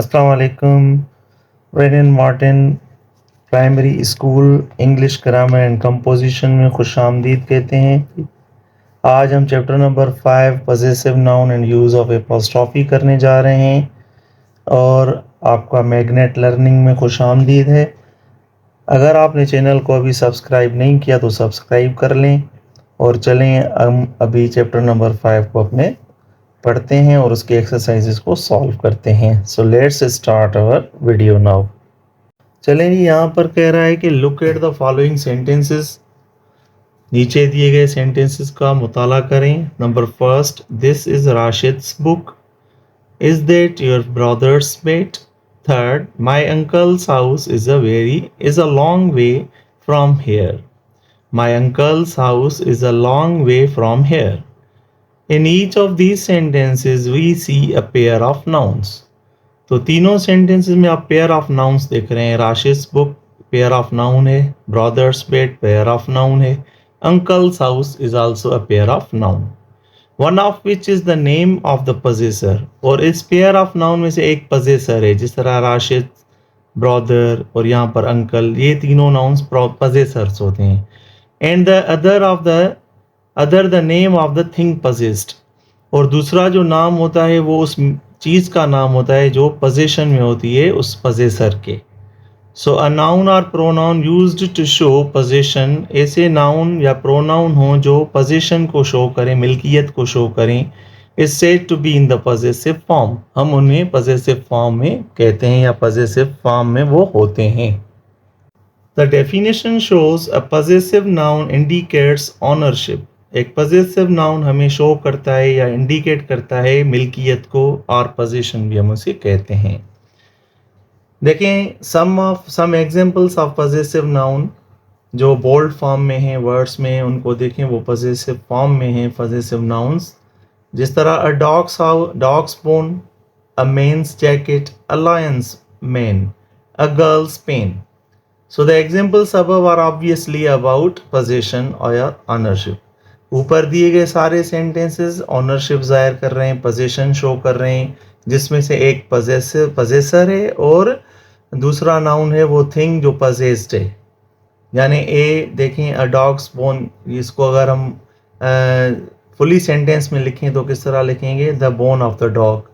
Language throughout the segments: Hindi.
अस्सलाम वालेकुम। Brain Martin primary school English grammar and composition में खुशामदीद कहते हैं। आज हम chapter number 5 possessive noun and use of apostrophe करने जा रहे हैं और आपका मैग्नेट लर्निंग में खुशामदीद है। अगर आपने चैनल को अभी सब्सक्राइब नहीं किया तो सब्सक्राइब कर लें और चलें हम अभी चैप्टर नंबर 5 को अपने पढ़ते हैं और उसके एक्सरसाइजेस को सॉल्व करते हैं। So let's start our video now. चलें जी, यहाँ पर कह रहा है कि look at the following sentences. नीचे दिए गए सेंटेंसेस का मुताला करें। Number first, this is Rashid's book. Is that your brother's mate? Third, my uncle's house is a long way from here. My uncle's house is a long way from here. In each of these sentences we see a pair of nouns. तो तीनों sentences में आप pair of nouns देख रहे हैं। राशिद्स बुक pair of noun है, brothers bed pair of noun है, uncle's house is also a pair of noun, one of which is the name of the possessor. और इस pair of noun में से एक possessor है, जिस तरह राशिद, ब्रदर और यहाँ पर अंकल, ये तीनों nouns possessors होते हैं। And the other the name of the thing possessed, और दूसरा जो नाम होता है वो उस चीज़ का नाम होता है जो पोजेशन में होती है उस पोजेसर के। सो अ नाउन और pronoun used to show possession, ऐसे नाउन या प्रोनाउन हो जो पोजेशन को शो करें, मिल्कियत को शो करें, is said to be in the possessive form. हम उन्हें पॉजेसिव फॉर्म में कहते हैं या पॉजेसिव फॉर्म में वो होते हैं। The definition shows a possessive noun indicates ownership. एक पॉजेसिव नाउन हमें शो करता है या इंडिकेट करता है मिल्कियत को, और पोजीशन भी हम उसे कहते हैं। देखें some examples of possessive noun जो बोल्ड फॉर्म में हैं, वर्ड्स में हैं, उनको देखें, वो पॉजेसिव फॉर्म में हैं पॉजेसिव नाउन्स। जिस तरह a dog's bone, a man's jacket, a lion's mane, a girl's pen. So the examples above are obviously about possession or ownership. ऊपर दिए गए सारे सेंटेंसेस ऑनरशिप जाहिर कर रहे हैं, पोजेशन शो कर रहे हैं, जिसमें से एक पोजेसर है और दूसरा नाउन है वो थिंग जो पोजेस्ड है। यानी ए देखें, अ डॉग्स बोन, इसको अगर हम फुली सेंटेंस में लिखें तो किस तरह लिखेंगे? The bone of the dog.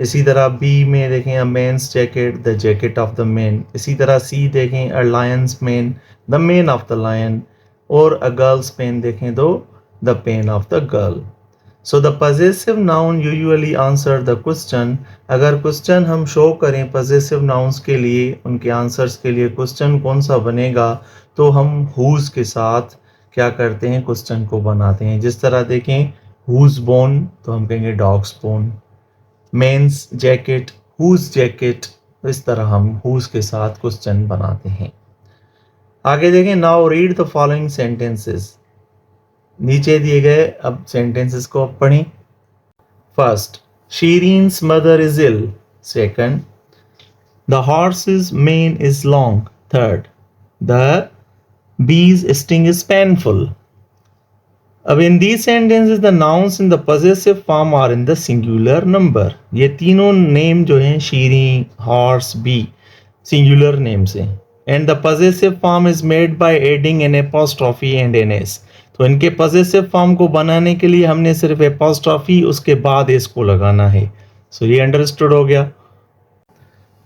इसी तरह बी में देखें, a man's jacket, the jacket of the man. इसी तरह सी देखें, a lion's mane, the mane of the lion. और अ गर्ल्स पेन देखें तो the pen of the girl. So the possessive noun usually answer the question. अगर क्वेश्चन हम शो करें पॉजेसिव नाउन्स के लिए, उनके आंसर्स के लिए क्वेश्चन कौन सा बनेगा, तो हम हुज के साथ क्या करते हैं, क्वेश्चन को बनाते हैं। जिस तरह देखें, हुज बोन तो हम कहेंगे dog's bone, men's jacket, whose jacket, इस तरह हम हुज के साथ क्वेश्चन बनाते हैं। आगे देखें, now read the following sentences. नीचे दिए गए अब सेंटेंसेस को अब पढ़ें। First, Shireen's mother is ill. Second, the horse's mane is long. Third, the bee's sting is painful. अब in these sentences the nouns in the possessive form are in the singular number. ये तीनों नेम जो हैं, शीरी, हॉर्स, बी, singular names हैं। And the possessive form is made by adding an apostrophe and an s. तो इनके possessive form को बनाने के लिए हमने सिर्फ apostrophe उसके बाद s को लगाना है। So ये understood हो गया।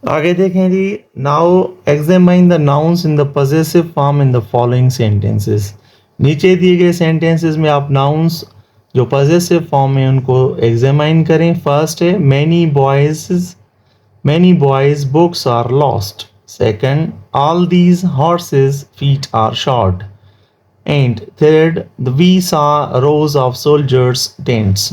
आगे देखें जी, now examine the nouns in the possessive form in the following sentences. नीचे दिए गए सेंटेंसेस में आप नाउन्स जो पॉजेसिव फॉर्म में उनको एग्जामाइन करें। फर्स्ट है, many boys' books are lost. Second, all these horses' feet are short. And third, we saw rows of soldiers' tents.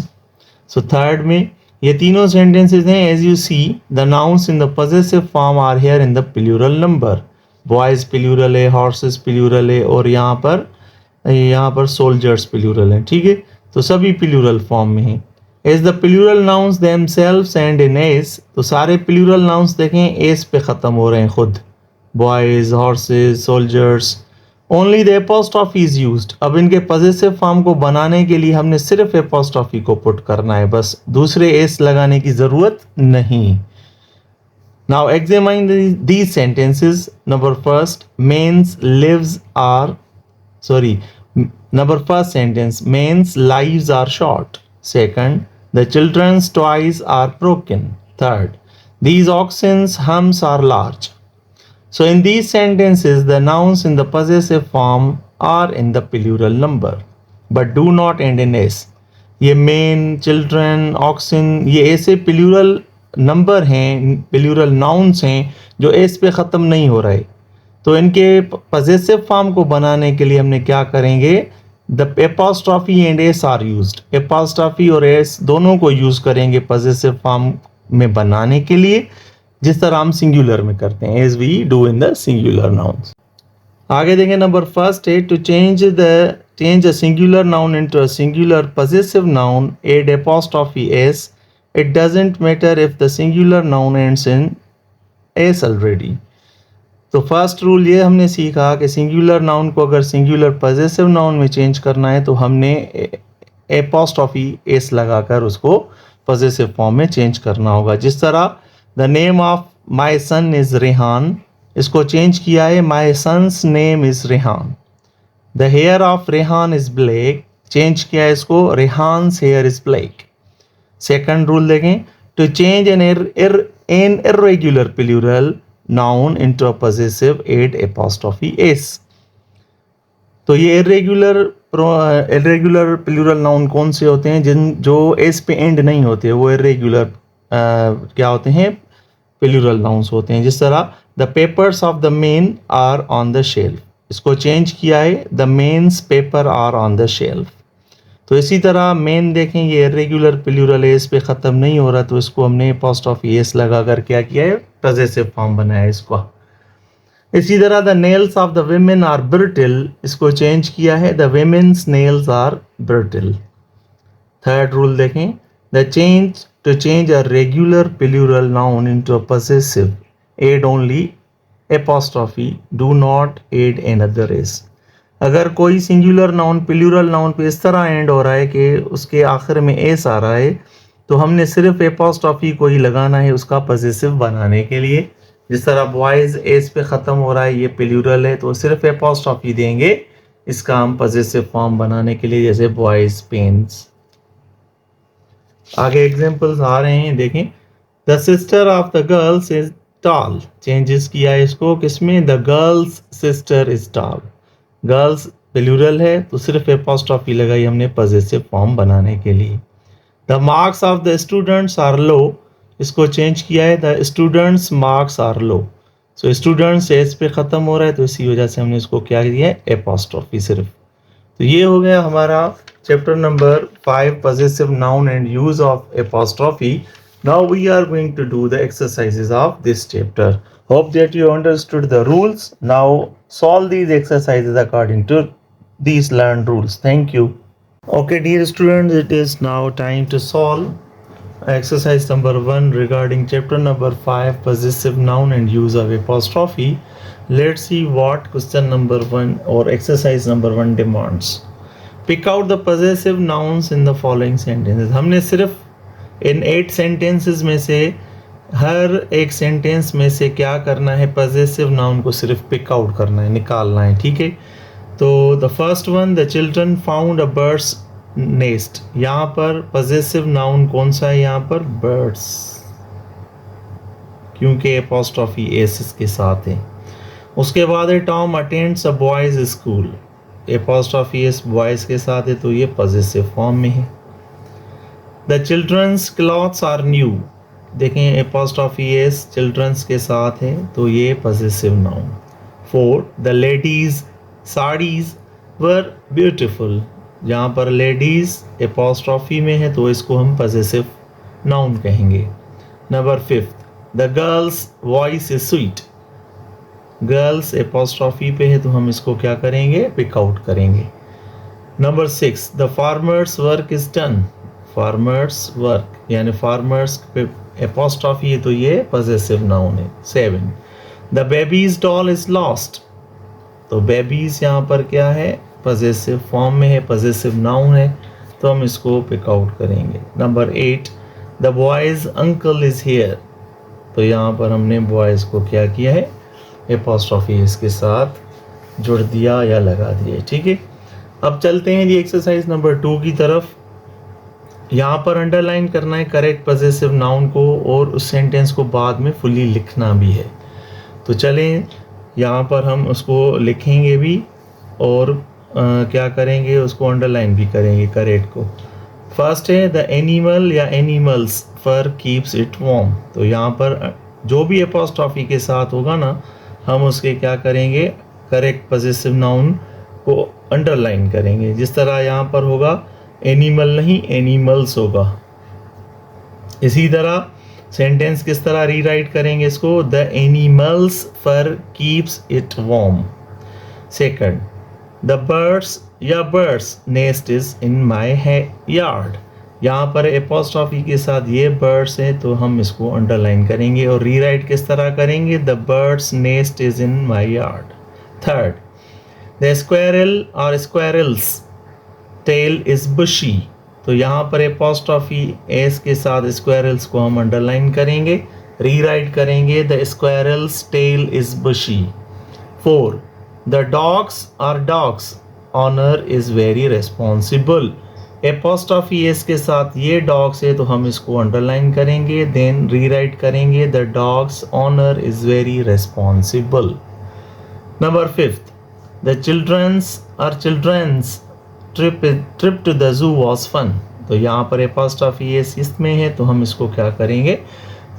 So third में ये तीनों सेंटेंसेस हैं। As you see the nouns in the possessive form are here in the plural number. Boys plural है, हॉर्सेस प्लूरल है, और यहाँ पर सोल्जर्स प्लूरल है। ठीक है, तो सभी प्लूरल फॉर्म में हैं। As the plural nouns themselves end in s, तो सारे प्लूरल नाउन्स देखें एस पे ख़त्म हो रहे हैं खुद, boys, horses, soldiers. Only the apostrophe is used. अब इनके पॉजेसिव फॉर्म को बनाने के लिए हमने सिर्फ एपोस्ट्रॉफी को पुट करना है, बस दूसरे एस लगाने की ज़रूरत नहीं। Now examine these sentences. Number first, men's lives are, sorry, number first sentence, men's lives are short. Second, the children's toys are broken. Third, these oxen's humps are large. So in these sentences, the nouns in the possessive form are in the plural number, but do not end in s. ये मेन, चिल्ड्रन, ऑक्सिन, ये ऐसे प्लूरल नंबर हैं, प्लूरल नाउन्स हैं जो एस पे ख़त्म नहीं हो रहे। तो इनके पजेसिव फॉर्म को बनाने के लिए हमने क्या करेंगे, the apostrophe and S R used. Apostrophe और एस दोनों को यूज़ करेंगे पजेसिव फॉर्म में बनाने के लिए, जिस तरह हम सिंगुलर में करते हैं, as we do in the singular nouns. आगे देखें, नंबर फर्स्ट है to change a singular noun into a singular possessive noun, add apostrophe s. It doesn't matter if the singular noun ends in s already. तो फर्स्ट रूल ये हमने सीखा कि सिंगुलर नाउन को अगर सिंगुलर पॉजेसिव नाउन में चेंज करना है तो हमने एपॉस्ट्रॉफी एस लगाकर उसको पॉजेसिव फॉर्म में चेंज करना होगा। जिस तरह the name of my son is Rehan, इसको चेंज किया है my son's name is Rehan. The hair of Rehan is black, change किया है इसको Rehan's hair is black. Second rule देखें, to change an irregular plural noun into a possessive add apostrophe S. तो ये इर्रेगुलर प्लूरल नाउन कौन से होते हैं, जो एस पे एंड नहीं होते, वो इर्रेगुलर क्या होते हैं, प्लूरल नाउन्स होते हैं। जिस तरह the papers of the men are on the shelf, इसको चेंज किया है the men's paper are on the shelf. तो इसी तरह मेन देखें, ये इर्रेगुलर प्लूरल एस पे ख़त्म नहीं हो रहा, तो इसको हमने एपॉस्ट्रॉफी एस लगा कर क्या किया है, पॉजेसिव फॉर्म बनाया इसको। इसी तरह the nails of the women are brittle, इसको चेंज किया है the women's nails are brittle. Third rule देखें, the change to change a regular plural noun into a possessive add only apostrophe, do not add another S. अगर कोई सिंगुलर नाउन प्लूरल नाउन पे इस तरह एंड हो रहा है कि उसके आखिर में एस आ रहा है, तो हमने सिर्फ एपॉस्ट्रॉफी को ही लगाना है उसका पॉजेसिव बनाने के लिए। जिस तरह बॉयज़ एस पे ख़त्म हो रहा है, ये प्लूरल है, तो सिर्फ एपॉस्ट्रॉफी देंगे इसका हम पॉजेसिव फॉर्म बनाने के लिए, जैसे बॉयज़ पेन्स। आगे एग्जांपल्स आ रहे हैं, देखें, the sister of the girls is tall, changes किया है इसको किसमें, the girls sister is tall. Girls plural है तो सिर्फ एपॉस्ट्रॉफी लगाई हमने पॉजेसिव फॉर्म बनाने के लिए। The marks of the students are low, इसको चेंज किया है the students' marks are low. So students S पे ख़त्म हो रहा है, तो इसी वजह से हमने इसको क्या किया है, एपॉस्ट्रॉफी सिर्फ। तो ये हो गया हमारा chapter number 5, possessive noun and use of apostrophe. Now we are going to do the exercises of this chapter. Hope that you understood the rules. Now solve these exercises according to these learned rules. Thank you. Okay, dear students, it is now time to solve exercise number 1 regarding chapter number 5, possessive noun and use of apostrophe. Let's see what question number 1 or exercise number 1 demands. Pick out the possessive nouns in the following sentences. हमने सिर्फ इन 8 sentences में से हर एक सेंटेंस में से क्या करना है, पॉजेसिव नाउन को सिर्फ पिक आउट करना है, निकालना है, ठीक है। तो the first one, the children found a bird's nest, यहाँ पर पॉजेसिव नाउन कौन सा है, यहाँ पर बर्ड्स, क्योंकि एपॉस्ट्रॉफी एस के साथ है। उसके बाद है Tom attends a boys' school, apostrophe S boys के साथ है, तो ये पॉजेसिव फॉर्म में है। The children's clothes are new, देखें एपॉस्ट्रॉफी एस चिल्ड्रंस के साथ है, तो ये possessive noun. 4, the ladies' saris were beautiful, जहाँ पर लेडीज एपॉस्ट्रॉफी में है तो इसको हम पॉजेसिव नाउन कहेंगे। Number 5, the girl's voice is sweet, girl's apostrophe पे है तो हम इसको क्या करेंगे, पिक आउट करेंगे। Number 6, the farmers work is done, farmers work यानी फार्मर्स पे एपॉस्ट्रॉफी है तो ये पॉजेसिव नाउन है। 7, the babies doll is lost, तो बेबीज यहाँ पर क्या है, पॉजेसिव फॉर्म में है, पॉजेसिव नाउन है, तो हम इसको पिक आउट करेंगे। Number 8, the boys uncle is here, तो यहाँ पर हमने बॉयज़ को क्या किया है, एपॉस्ट्रॉफी एस के साथ जुड़ दिया या लगा दिया। ठीक है, अब चलते हैं जी एक्सरसाइज नंबर 2 की तरफ। यहाँ पर अंडरलाइन करना है करेक्ट पॉजेसिव नाउन को और उस सेंटेंस को बाद में फुली लिखना भी है। तो चलें यहाँ पर हम उसको लिखेंगे भी और क्या करेंगे, उसको अंडरलाइन भी करेंगे करेक्ट को। फर्स्ट है द एनिमल या animals fur keeps it warm. तो यहाँ पर जो भी एपॉस्ट्रॉफी के साथ होगा ना, हम उसके क्या करेंगे, करेक्ट पॉजेसिव नाउन को अंडरलाइन करेंगे। जिस तरह यहाँ पर होगा एनिमल नहीं एनिमल्स होगा। इसी तरह सेंटेंस किस तरह रीराइट करेंगे इसको, the animal's fur keeps it warm. Second, the bird's या bird's nest is in my yard. यहाँ पर एपॉस्ट्रॉफी के साथ ये बर्ड्स है तो हम इसको अंडरलाइन करेंगे और रीराइट किस तरह करेंगे, the birds nest is in my yard. Third, the squirrel और स्क्वेरल्स टेल इज बुशी। तो यहाँ पर एपॉस्ट्रॉफी एस के साथ स्क्वेरल्स को हम अंडरलाइन करेंगे, रीराइट करेंगे the squirrel's tail is bushy. Four, the dogs are dog's owner is very responsible. Apostrophe s के साथ ये डॉग्स है तो हम इसको अंडरलाइन करेंगे, देन रीराइट करेंगे the dog's owner is very responsible. Number fifth, the children's trip to the zoo was fun. तो यहाँ पर एपॉस्ट्रॉफी एस इसमें है तो हम इसको क्या करेंगे,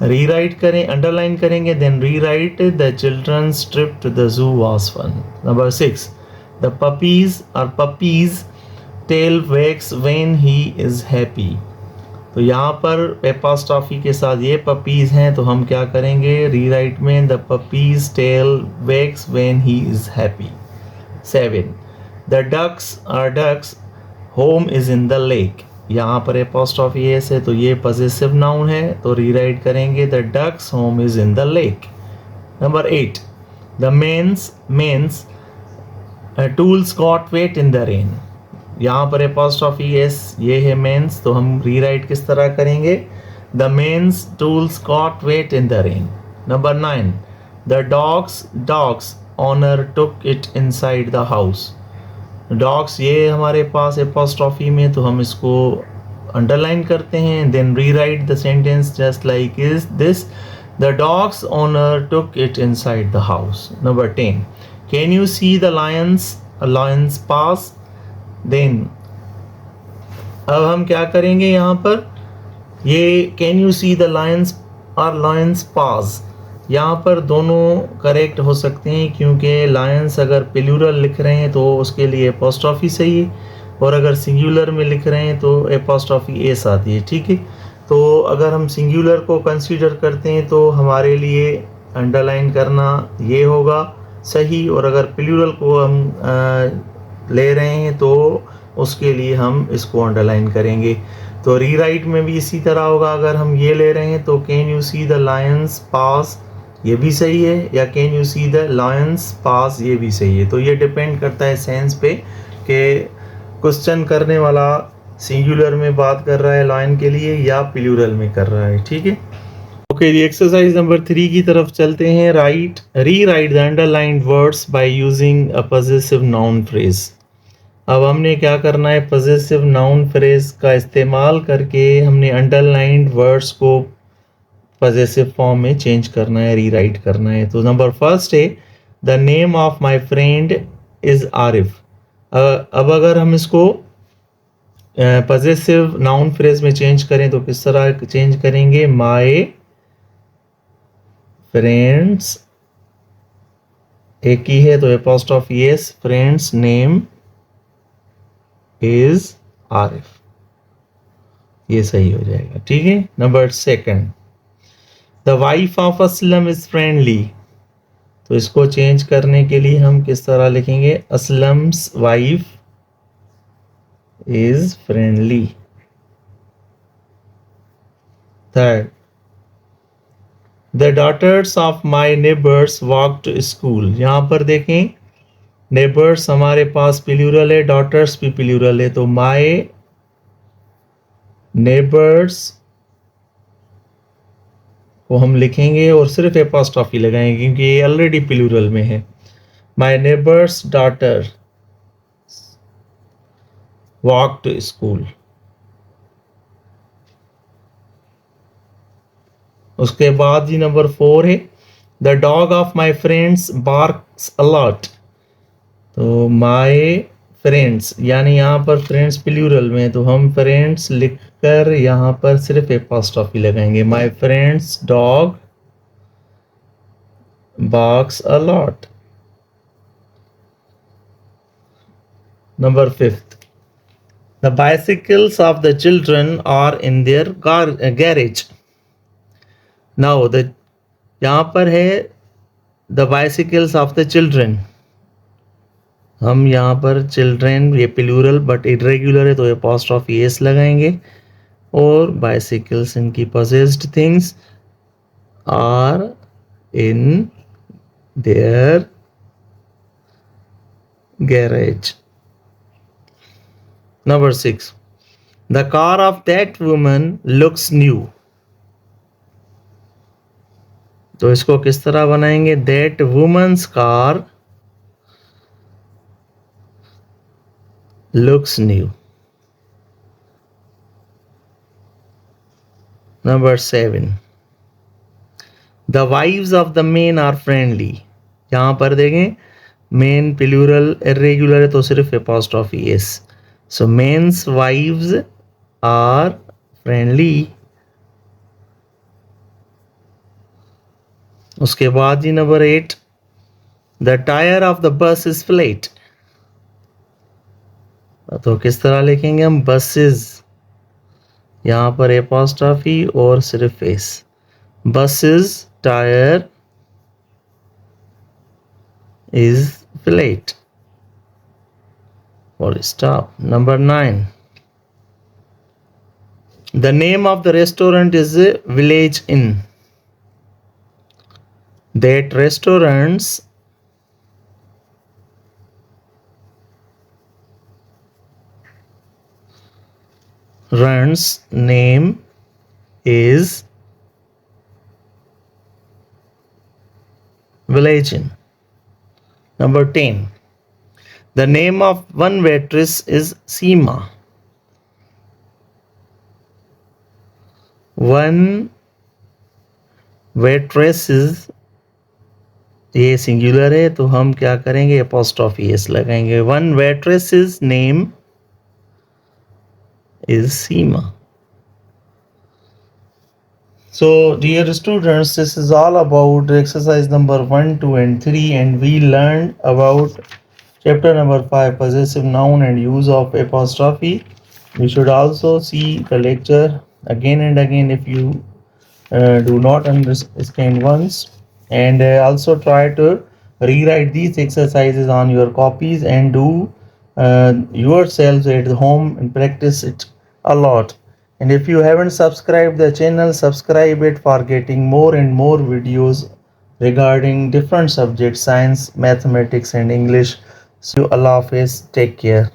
रीराइट करें, अंडरलाइन करेंगे, then rewrite the children's trip to the zoo was fun. Number six, the puppy's tail wags when he is happy. तो यहाँ पर एपॉस्ट्रॉफी के साथ ये पपीज हैं तो हम क्या करेंगे, रीराइट में the puppy's tail wags when he is happy. Seven, the ducks are duck's home is in the lake. यहाँ पर एपॉस्ट्रॉफी एस है तो ये पॉजेसिव नाउन है तो रीराइट करेंगे the duck's home is in the lake. Number eight, the men's tools got wet in the rain. यहाँ पर एपॉस्ट्रॉफी एस ये है मेन्स तो हम रीराइट किस तरह करेंगे, the men's tools got wet in the rain. Number nine, the dog's owner took it inside the house. Dogs ये हमारे पास एपॉस्ट्रॉफी में तो हम इसको अंडरलाइन करते हैं, then rewrite the sentence just like is this, the dog's owner took it inside the house. Number 10, can you see the Lions paws. Then अब हम क्या करेंगे, यहाँ पर ये can you see the Lions paws, यहाँ पर दोनों करेक्ट हो सकते हैं क्योंकि लायंस अगर प्लूरल लिख रहे हैं तो उसके लिए एपॉस्ट्रॉफी सही है और अगर सिंगुलर में लिख रहे हैं तो एपॉस्ट्रॉफी एस आती है। ठीक है, तो अगर हम सिंगुलर को कंसीडर करते हैं तो हमारे लिए अंडरलाइन करना ये होगा सही, और अगर प्लूरल को हम ले रहे हैं तो उसके लिए हम इसको अंडरलाइन करेंगे। तो रीराइट में भी इसी तरह होगा, अगर हम ये ले रहे हैं तो can you see the Lions paws ये भी सही है, या can you see the Lions paws ये भी सही है। तो ये डिपेंड करता है सेंस पे कि क्वेश्चन करने वाला सिंगुलर में बात कर रहा है लायन के लिए या प्लूरल में कर रहा है। ठीक है, ओके जी, एक्सरसाइज नंबर 3 की तरफ चलते हैं। Rewrite the underlined words by using a possessive noun phrase. अब हमने क्या करना है, पॉजेसिव नाउन फ्रेज का इस्तेमाल करके हमने अंडरलाइंड वर्ड्स को पॉजेसिव फॉर्म में चेंज करना है, रीराइट करना है। तो नंबर फर्स्ट है the name of my friend is Arif. अब अगर हम इसको पॉजेसिव नाउन फ्रेज में चेंज करें तो किस तरह चेंज करेंगे, माय फ्रेंड्स एक ही है तो apostrophe S, friends name is Arif, ये सही हो जाएगा। ठीक है, number second, the wife of Aslam is friendly. तो इसको चेंज करने के लिए हम किस तरह लिखेंगे, Aslam's wife is friendly. Third, the daughters of my neighbours walk to school. यहाँ पर देखें नेबर्स हमारे पास प्लूरल है, डॉटर्स भी प्लूरल है, तो माई नेबर्स को हम लिखेंगे और सिर्फ एपॉस्ट्रॉफी लगाएंगे क्योंकि ये ऑलरेडी प्लूरल में है। My neighbours daughter walk to school. उसके बाद जी नंबर 4 है the dog of my friends barks a lot. तो माई फ्रेंड्स यानी यहाँ पर फ्रेंड्स प्लूरल में, तो हम फ्रेंड्स लिखकर यहाँ पर सिर्फ एपॉस्ट्रॉफी लगाएंगे। My friends dog barks a lot. Number 5 the bicycles of the children are in their garage. Now the यहाँ पर है the bicycles of the children. हम यहाँ पर चिल्ड्रन ये प्लूरल बट इरेगुलर है तो एपॉस्ट्रॉफी एस लगाएंगे और बाइसिकल्स इनकी possessed things are in their garage. Number 6 the car of that woman looks new. तो इसको किस तरह बनाएंगे? That woman's car looks new. Number 7 the wives of the men are friendly। यहाँ पर देखें मेन प्लूरल इरेगुलर है तो सिर्फ apostrophe S. So men's wives are friendly. उसके बाद जी number 8 the tyre of the bus is flat. तो किस तरह लिखेंगे हम? बसेस, यहाँ पर एपॉस्ट्रॉफी और सिर्फ S. Bus's tyre is flat और stop. Number 9 the name of the restaurant is village inn. That restaurant's runs name is Village Inn. Number 10 the name of one waitress is Seema. One waitress ये सिंगुलर है तो हम क्या करेंगे? एपॉस्ट्रॉफी एस लगाएंगे। One waitress's name is Seema. So dear students, this is all about exercise number 1, 2 and 3, and we learned about chapter number 5 possessive noun and use of apostrophe. You should also see the lecture again and again if you do not understand once, and also try to rewrite these exercises on your copies and do yourselves at home and practice it a lot. And if you haven't subscribed the channel, subscribe it for getting more and more videos regarding different subjects, science, mathematics and English. So Allah Hafiz, take care.